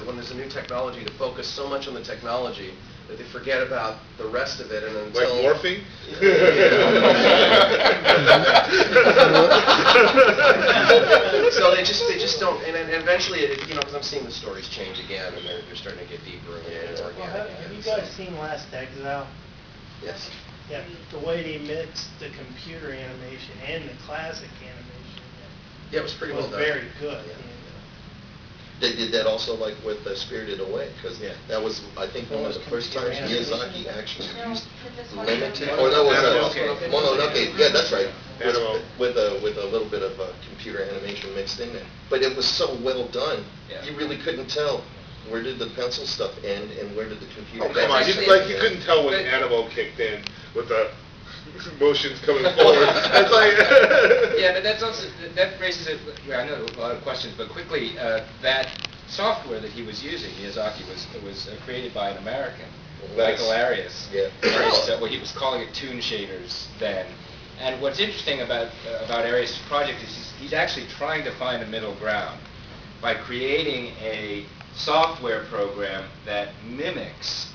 when there's a new technology to focus so much on the technology that they forget about the rest of it, and until... Like morphing? So they just don't, and eventually, you know, because I'm seeing the stories change again, and they're starting to get deeper and more organic. Have you guys seen Last Exile? Yes. Yeah, the way they mixed the computer animation and the classic animation. Yeah, it was pretty well done. Very good. Yeah. They did that also like with Spirited Away, because that was, I think, one of the first times Miyazaki actually used limited, or that was Mononoke, yeah, that's right, with a little bit of computer animation mixed in there. But it was so well done, you really couldn't tell where did the pencil stuff end and where did the computer. Oh, come on, you couldn't tell when Animo kicked in with the motions coming forward. That's like yeah, but that's also, that raises I know a lot of questions, but quickly, that software that he was using, Miyazaki, was created by an American, Michael Arias. Yeah. Well, he was calling it Toon Shaders then. And what's interesting about Arias' project is he's actually trying to find a middle ground by creating a software program that mimicks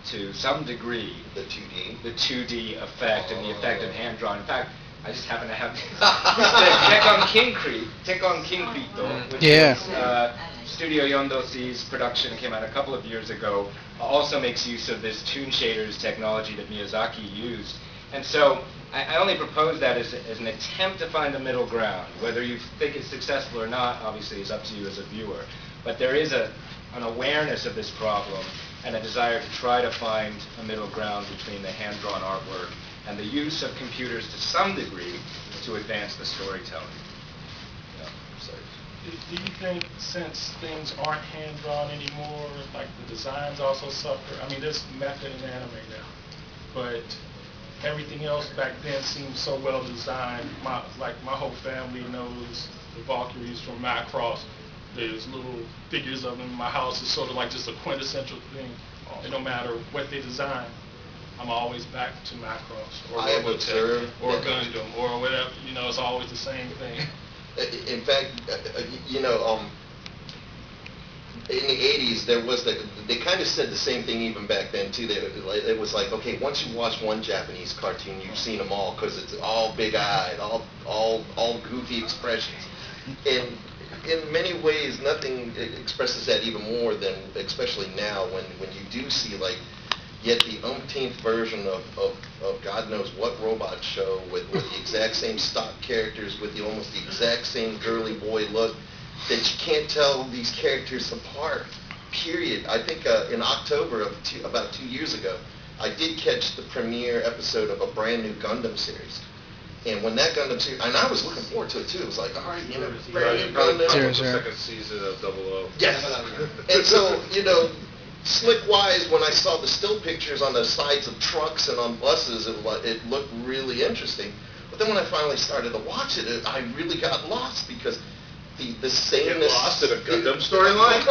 to some degree the 2D, the 2D effect and the effect of hand-drawn. In fact, I just happen to have Tekkon Kinkrito, which is Studio Yondosi's production, came out a couple of years ago, also makes use of this Toon Shaders technology that Miyazaki used. And so I only propose that as an attempt to find a middle ground. Whether you think it's successful or not, obviously, is up to you as a viewer. But there is an awareness of this problem and a desire to try to find a middle ground between the hand-drawn artwork and the use of computers to some degree to advance the storytelling. Do you think, since things aren't hand-drawn anymore, like the designs also suffer? I mean, there's method in anime now, but everything else back then seemed so well designed. My whole family knows the Valkyries from Macross. There's little figures of them in my house. It's sort of like just a quintessential thing. And no matter what they design, I'm always back to Macross or Robotech or Gundam or whatever. You know, it's always the same thing. In fact, you know, in the 80s, there was they kind of said the same thing even back then too. It was like, okay, once you watch one Japanese cartoon, you've seen them all because it's all big-eyed, all goofy expressions. And in many ways, nothing expresses that even more than, especially now, when you do see like yet the umpteenth version of God knows what robot show with the exact same stock characters, with almost the exact same girly boy look, that you can't tell these characters apart, period. I think in October of about 2 years ago, I did catch the premiere episode of a brand new Gundam series. And when that Gundam series, and I was looking forward to it too. It was like, all right, you know, brand new Gundam. The second season of 00. Yes. And so, you know, slick-wise, when I saw the still pictures on the sides of trucks and on buses, it looked really interesting. But then when I finally started to watch it, I really got lost because the sameness... Get lost in a Gundam storyline?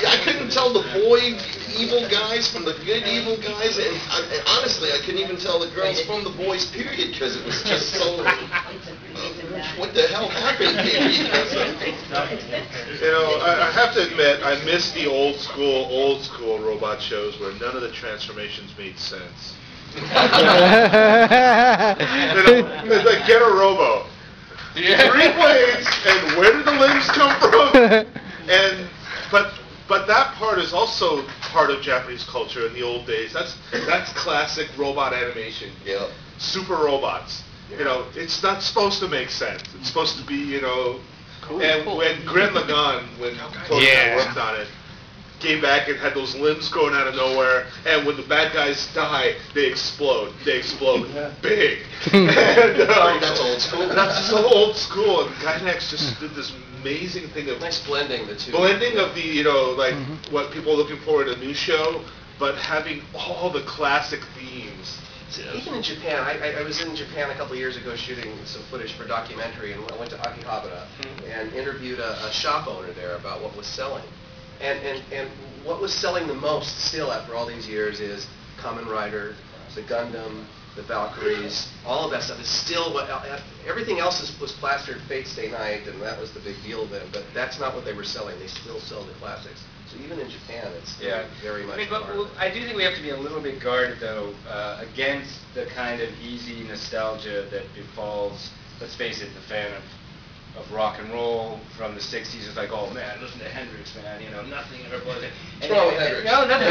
I couldn't tell the boy evil guys from the good evil guys, and honestly, I couldn't even tell the girls from the boys, period, because it was just so... what the hell happened here? You know, I have to admit, I miss the old school robot shows where none of the transformations made sense. You know, it's like Get a Robo. 3 blades, and where did the limbs come from? And but that part is also part of Japanese culture in the old days. That's classic robot animation. Yeah. Super robots. You know, it's not supposed to make sense. It's supposed to be, you know, cool. And when Gurren Lagann, when Tony and I worked on it, came back and had those limbs going out of nowhere, and when the bad guys die, they explode. They explode big. And, that's old school. That's so old school. And Gainax just did this amazing thing of blending the two. Blending of the, you know, like what people are looking for in a new show, but having all the classic themes. Even in Japan, I was in Japan a couple of years ago shooting some footage for a documentary, and I went to Akihabara and interviewed a shop owner there about what was selling. And what was selling the most still after all these years is Kamen Rider, the Gundam, the Valkyries, all of that stuff is still what, everything else was plastered Fate Stay Night, and that was the big deal then, but that's not what they were selling. They still sell the classics. So even in Japan, it's still very much but I do think we have to be a little bit guarded, though, against the kind of easy nostalgia that befalls, let's face it, the fan of rock and roll from the 60s is like, oh man, listen to Hendrix, man, nothing ever was it. What's wrong with Hendrix? No, nothing.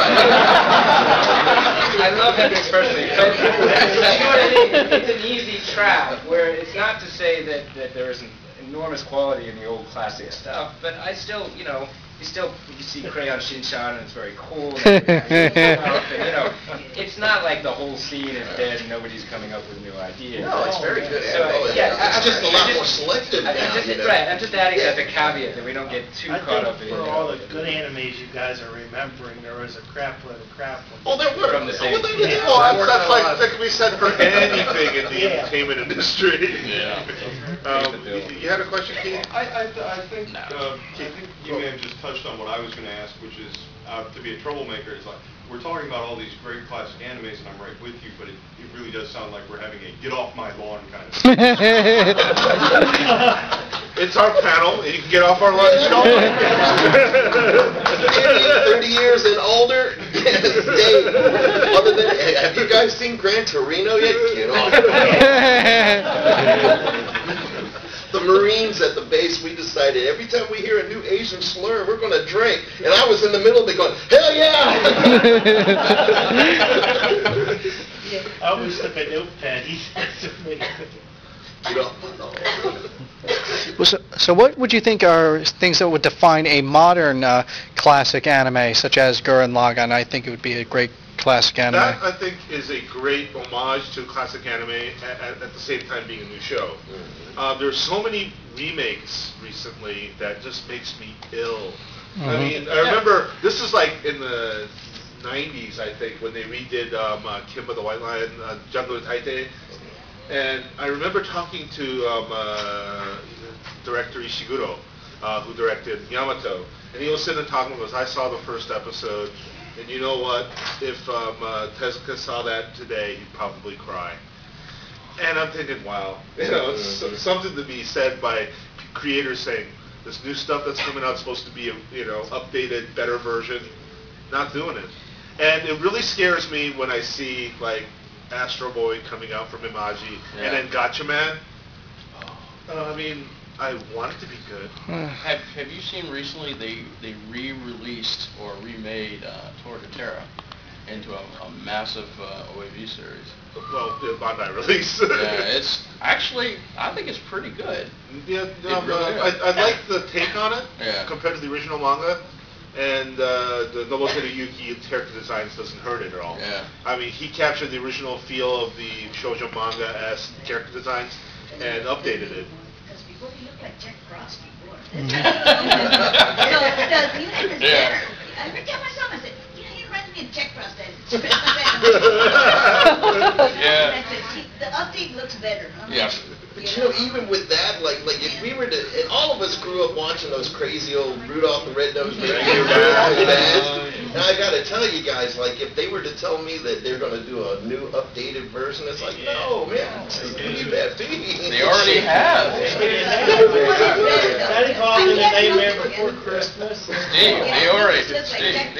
I love Hendrix personally, but you know what I mean? It's an easy trap, where it's not to say that there isn't enormous quality in the old classic stuff, but I still, you see Crayon Shinshan and it's very cool. And it's not like the whole scene is dead and nobody's coming up with new ideas. No, it's very good. It's just a lot more selective now. Right, I'm just adding that the caveat that we don't get too caught up in it. For all the good animes you guys are remembering, there was a crap load of crap. Oh, there were. From the same. That's like that can be said for anything in the entertainment industry. Yeah. You had a question, Keith? I think you may have just touched on what I was going to ask, which is to be a troublemaker. It's like we're talking about all these great classic animes, and I'm right with you, but it really does sound like we're having a get off my lawn kind of thing. It's our panel, and you can get off our lawn. 30 years and older. Dave, other than, have you guys seen Gran Torino yet? Get off. The Marines at the base, we decided every time we hear a new Asian slur, we're going to drink. And I was in the middle of it going, hell yeah! I always took a notepad. So what would you think are things that would define a modern classic anime, such as Gurren Lagann? I think it would be a great classic anime. That, I think, is a great homage to classic anime at the same time being a new show. There's so many remakes recently that just makes me ill. I mean, I remember, this is like in the 90s, I think, when they redid Kimba the White Lion, Jungle Taite. And I remember talking to director Ishiguro, who directed Yamato, and he was sitting and talking with us. I saw the first episode, and you know what? If Tezuka saw that today, he'd probably cry. And I'm thinking, wow, it's something to be said by creators saying, this new stuff that's coming out is supposed to be a updated, better version. Not doing it. And it really scares me when I see, like, Astro Boy coming out from Imagi, and then Gatchaman. I mean, I want it to be good. Have you seen recently they re-released or remade Torgatera into a massive OAV series? Well, the Bandai release. It's actually, I think it's pretty good. Yeah, I like the take on it compared to the original manga. And the Nobuo Teruyuki character designs doesn't hurt it at all. Yeah. I mean, he captured the original feel of the shoujo manga as character designs and updated it. Because before he looked like Jack Frost before. Yeah. Every time I saw him, I said, he reminds me of Jack Frost. Yeah. The update looks better. Yeah. But even with that, like if we were to, and all of us grew up watching those crazy old Rudolph the Red-Nosed Reindeer ads. And I got to tell you guys, like, if they were to tell me that they're going to do a new updated version, it's like, no, man, leave that be. They already have. That involved in the Nightmare Before Christmas. Steve, they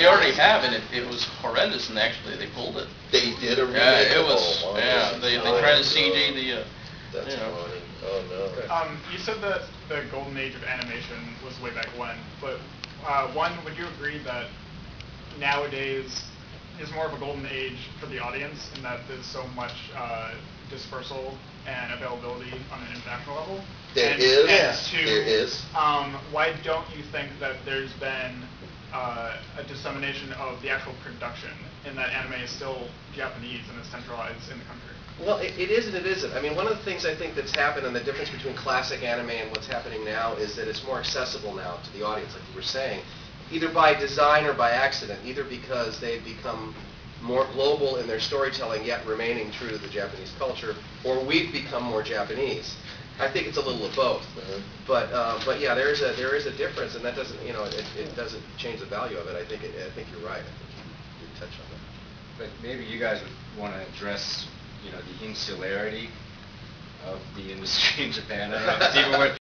already have, and it was horrendous, and actually they pulled it. They did a remake. Yeah, it was. They tried to CG the. That's funny. Oh no. You said that the golden age of animation was way back when, but one, would you agree that nowadays is more of a golden age for the audience in that there's so much dispersal and availability on an international level? There is. Why don't you think that there's been a dissemination of the actual production in that anime is still Japanese and is centralized in the country? Well, it is and it isn't. I mean, one of the things I think that's happened, and the difference between classic anime and what's happening now, is that it's more accessible now to the audience, like you were saying, either by design or by accident, either because they've become more global in their storytelling, yet remaining true to the Japanese culture, or we've become more Japanese. I think it's a little of both. But yeah, there is a difference, and that doesn't, it doesn't change the value of it. I think you're right. I think you touched on that. But maybe you guys would want to address the insularity of the industry in Japan. I don't know if it's even worth